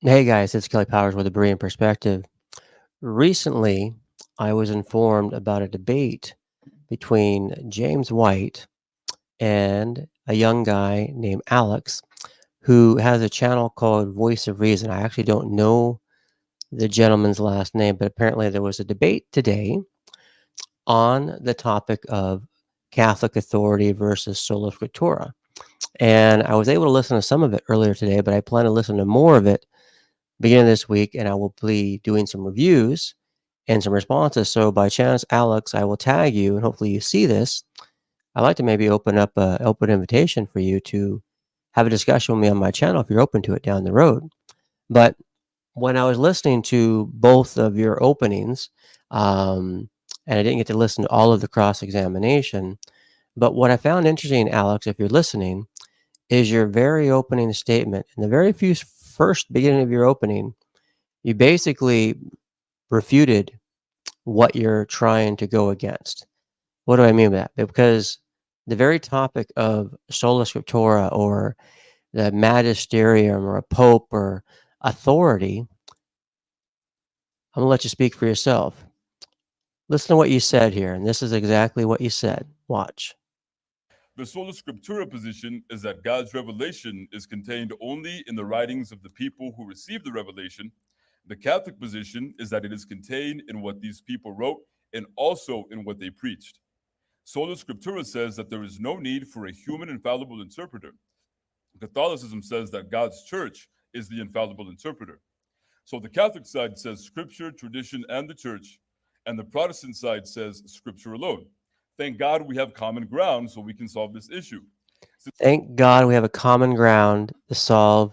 Hey guys, it's Kelly Powers with a Berean Perspective. Recently, I was informed about a debate between James White and a young guy named Alex who has a channel called Voice of Reason. I actually don't know the gentleman's last name, but apparently there was a debate today on the topic of Catholic authority versus Sola Scriptura. And I was able to listen to some of it earlier today, but I plan to listen to more of it beginning of this week, and I will be doing some reviews and some responses. So by chance, Alex, I will tag you, and hopefully you see this. I'd like to maybe open up an open invitation for you to have a discussion with me on my channel if you're open to it down the road. But when I was listening to both of your openings, um, and I didn't get to listen to all of the cross examination, but what I found interesting, Alex, if you're listening, is your very opening statement. In the very first beginning of your opening, you basically refuted what you're trying to go against. What do I mean by that? Because the very topic of sola scriptura or the magisterium or a pope or authority, I'm going to let you speak for yourself. Listen to what you said here, and this is exactly what you said. Watch. The Sola Scriptura position is that God's revelation is contained only in the writings of the people who received the revelation. The Catholic position is that it is contained in what these people wrote and also in what they preached. Sola Scriptura says that there is no need for a human infallible interpreter. Catholicism says that God's church is the infallible interpreter. So the Catholic side says Scripture, tradition, and the church, and the Protestant side says Scripture alone. Thank God we have common ground so we can solve this issue. Thank God we have a common ground to solve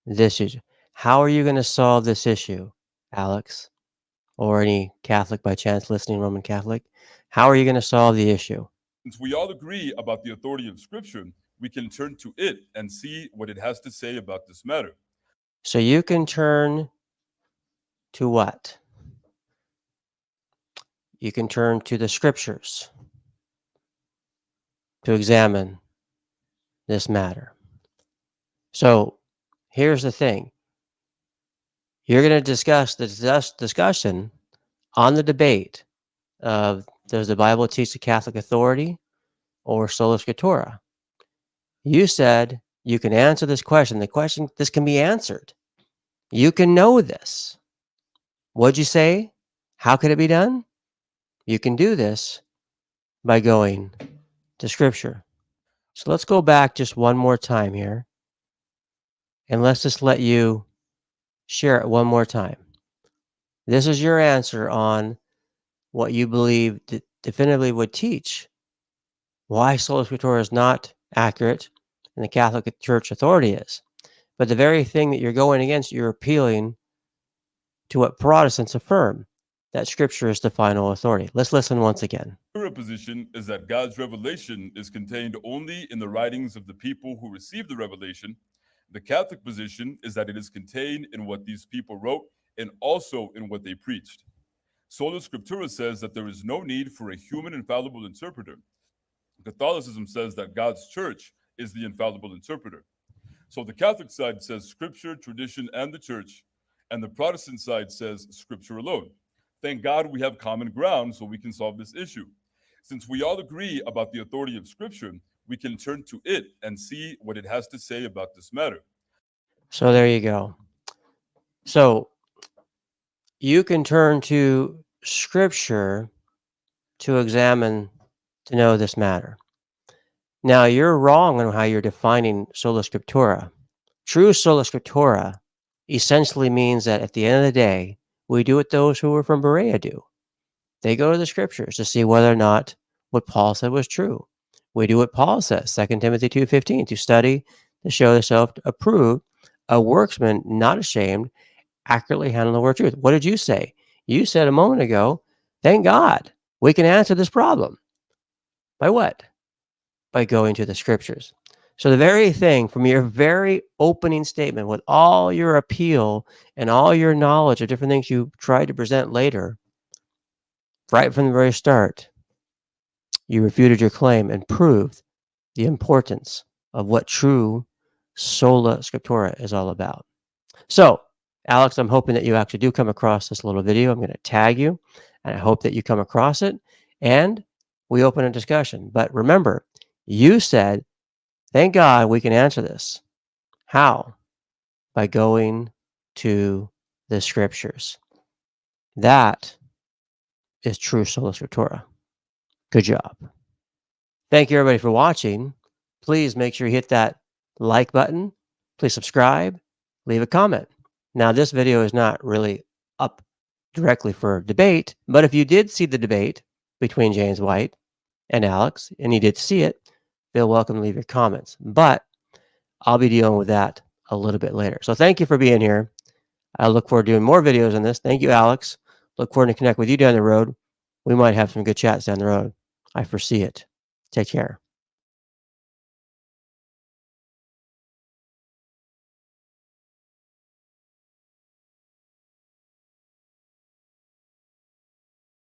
this issue. How are you going to solve this issue, Alex? Or any Catholic by chance listening, Roman Catholic? How are you going to solve the issue? Since we all agree about the authority of Scripture, we can turn to it and see what it has to say about this matter. So you can turn to what? You can turn to the scriptures to examine this matter. So here's the thing. You're going to discuss the discussion on the debate of does the Bible teach the Catholic authority or sola scriptura? You said you can answer this question. This can be answered. You can know this. What'd you say? How could it be done? You can do this by going to Scripture. So let's go back just one more time here, and let's just let you share it one more time. This is your answer on what you believe definitively would teach why sola scriptura is not accurate and the Catholic Church authority is. But the very thing that you're going against, you're appealing to what Protestants affirm, that Scripture is the final authority. Let's listen once again. Our position is that God's revelation is contained only in the writings of the people who received the revelation. The Catholic position is that it is contained in what these people wrote and also in what they preached. Sola Scriptura says that there is no need for a human infallible interpreter. Catholicism says that God's church is the infallible interpreter. So the Catholic side says Scripture, tradition, and the church, and the Protestant side says Scripture alone. Thank God we have common ground so we can solve this issue. Since we all agree about the authority of Scripture, we can turn to it and see what it has to say about this matter. So there you go. So you can turn to Scripture to examine, to know this matter. Now, you're wrong on how you're defining sola scriptura. True sola scriptura essentially means that at the end of the day, we do what those who are from Berea do. They go to the scriptures to see whether or not what Paul said was true. We do what Paul says, 2 Timothy 2:15, to study to show yourself approved, a worksman not ashamed, accurately handling the word of truth. What did you say? You said a moment ago, thank God we can answer this problem. By what? By going to the scriptures. So the very thing from your very opening statement with all your appeal and all your knowledge of different things you tried to present later, right from the very start, you refuted your claim and proved the importance of what true sola scriptura is all about. So, Alex, I'm hoping that you actually do come across this little video. I'm going to tag you, and I hope that you come across it and we open a discussion. But remember, you said, thank God we can answer this. How? By going to the scriptures. That is true Sola Scriptura. Good job. Thank you, everybody, for watching. Please make sure you hit that like button. Please subscribe. Leave a comment. Now, this video is not really up directly for debate, but if you did see the debate between James White and Alex, and you did see it, feel welcome to leave your comments. But I'll be dealing with that a little bit later. So thank you for being here. I look forward to doing more videos on this. Thank you, Alex. Look forward to connect with you down the road. We might have some good chats down the road. I foresee it. Take care.